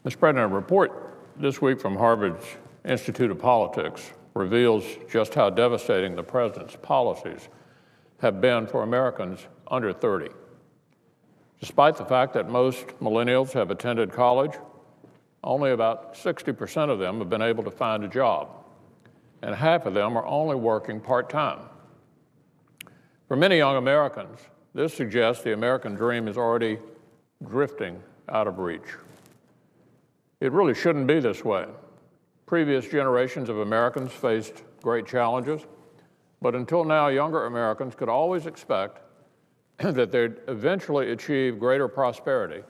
Mr. President, a report this week from Harvard's Institute of Politics reveals just how devastating the president's policies have been for Americans under 30. Despite the fact that most millennials have attended college, only about 60% of them have been able to find a job, and half of them are only working part-time. For many young Americans, this suggests the American dream is already drifting out of reach. It really shouldn't be this way. Previous generations of Americans faced great challenges, but until now, younger Americans could always expect that they'd eventually achieve greater prosperity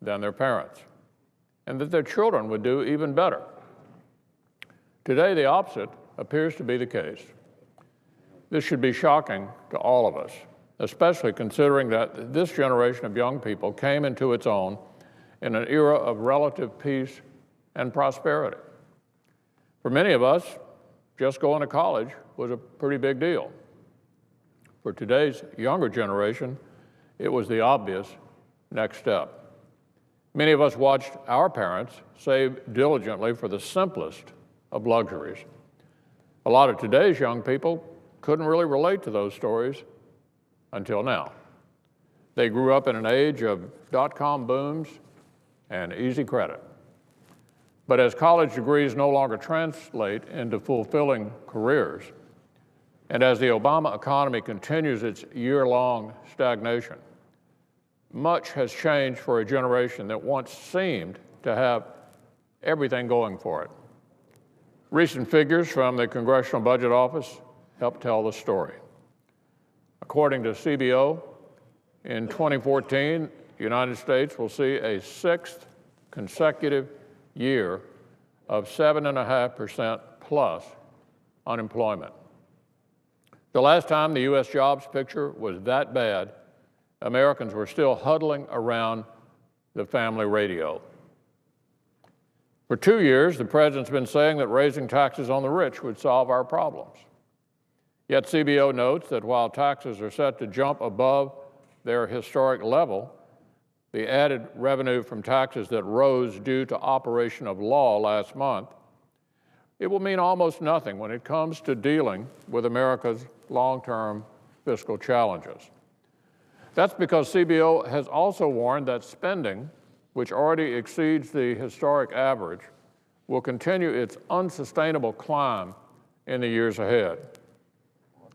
than their parents, and that their children would do even better. Today, the opposite appears to be the case. This should be shocking to all of us, especially considering that this generation of young people came into its own in an era of relative peace and prosperity. For many of us, just going to college was a pretty big deal. For today's younger generation, it was the obvious next step. Many of us watched our parents save diligently for the simplest of luxuries. A lot of today's young people couldn't really relate to those stories until now. They grew up in an age of dot-com booms and easy credit. But as college degrees no longer translate into fulfilling careers, and as the Obama economy continues its year-long stagnation, much has changed for a generation that once seemed to have everything going for it. Recent figures from the Congressional Budget Office help tell the story. According to CBO, in 2014, the United States will see a sixth consecutive year of 7.5% plus unemployment. The last time the U.S. jobs picture was that bad, Americans were still huddling around the family radio. For 2 years, the president's been saying that raising taxes on the rich would solve our problems. Yet CBO notes that while taxes are set to jump above their historic level, the added revenue from taxes that rose due to operation of law last month, it will mean almost nothing when it comes to dealing with America's long-term fiscal challenges. That's because CBO has also warned that spending, which already exceeds the historic average, will continue its unsustainable climb in the years ahead.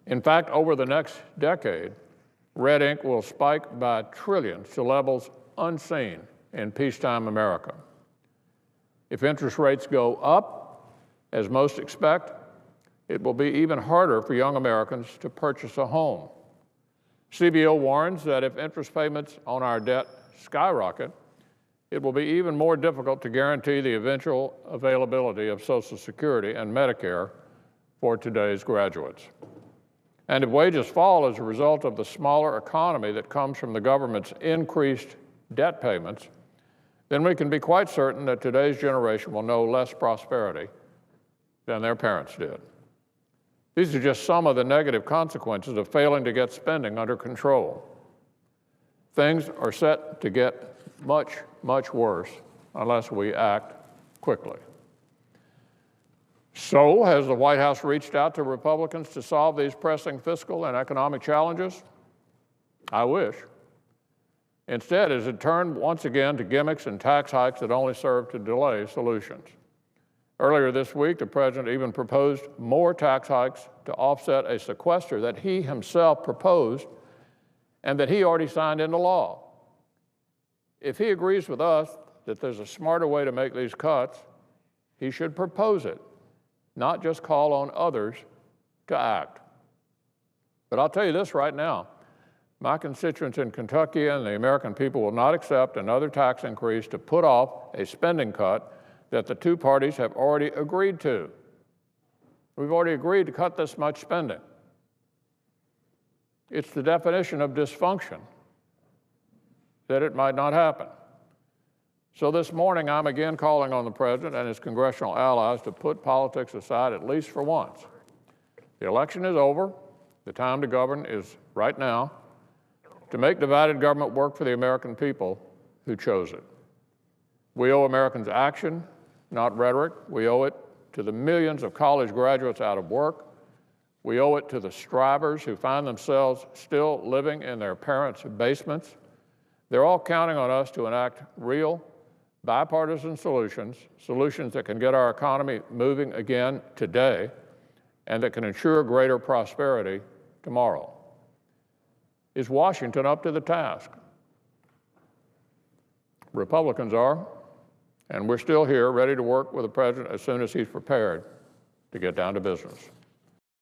In fact, over the next decade, red ink will spike by trillions to levels unseen in peacetime America. If interest rates go up, as most expect, it will be even harder for young Americans to purchase a home. CBO warns that if interest payments on our debt skyrocket, it will be even more difficult to guarantee the eventual availability of Social Security and Medicare for today's graduates. And if wages fall as a result of the smaller economy that comes from the government's increased debt payments, then we can be quite certain that today's generation will know less prosperity than their parents did. These are just some of the negative consequences of failing to get spending under control. Things are set to get much, much worse unless we act quickly. So, has the White House reached out to Republicans to solve these pressing fiscal and economic challenges? I wish. Instead, has it turned once again to gimmicks and tax hikes that only serve to delay solutions? Earlier this week, the president even proposed more tax hikes to offset a sequester that he himself proposed and that he already signed into law. If he agrees with us that there's a smarter way to make these cuts, he should propose it, not just call on others to act. But I'll tell you this right now, my constituents in Kentucky and the American people will not accept another tax increase to put off a spending cut that the two parties have already agreed to. We've already agreed to cut this much spending. It's the definition of dysfunction that it might not happen. So this morning, I'm again calling on the president and his congressional allies to put politics aside at least for once. The election is over. The time to govern is right now, to make divided government work for the American people who chose it. We owe Americans action, not rhetoric. We owe it to the millions of college graduates out of work. We owe it to the strivers who find themselves still living in their parents' basements. They're all counting on us to enact real, bipartisan solutions that can get our economy moving again today and that can ensure greater prosperity tomorrow. Is Washington up to the task? Republicans are, and we're still here ready to work with the president as soon as he's prepared to get down to business.